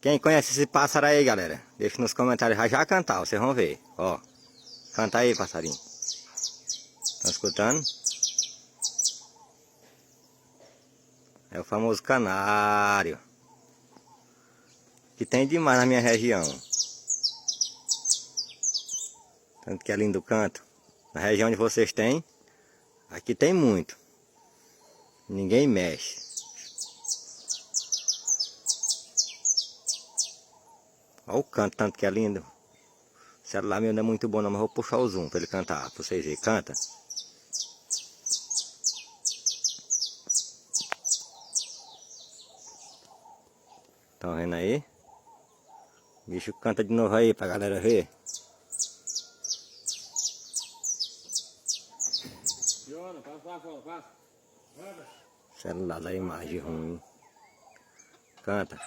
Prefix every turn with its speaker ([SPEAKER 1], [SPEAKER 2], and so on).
[SPEAKER 1] Quem conhece esse pássaro aí, galera? Deixa nos comentários já cantar, vocês vão ver. Ó, canta aí, passarinho. Estão escutando? É o famoso canário. Que tem demais na minha região. Tanto que é lindo o canto. Na região onde vocês têm, aqui tem muito. Ninguém mexe. Olha o canto, tanto que é lindo. O celular meu não é muito bom não, mas vou puxar o zoom para ele cantar, para vocês verem. Canta. Estão vendo aí? O bicho canta de novo aí pra galera ver. Celular da imagem ruim. Canta.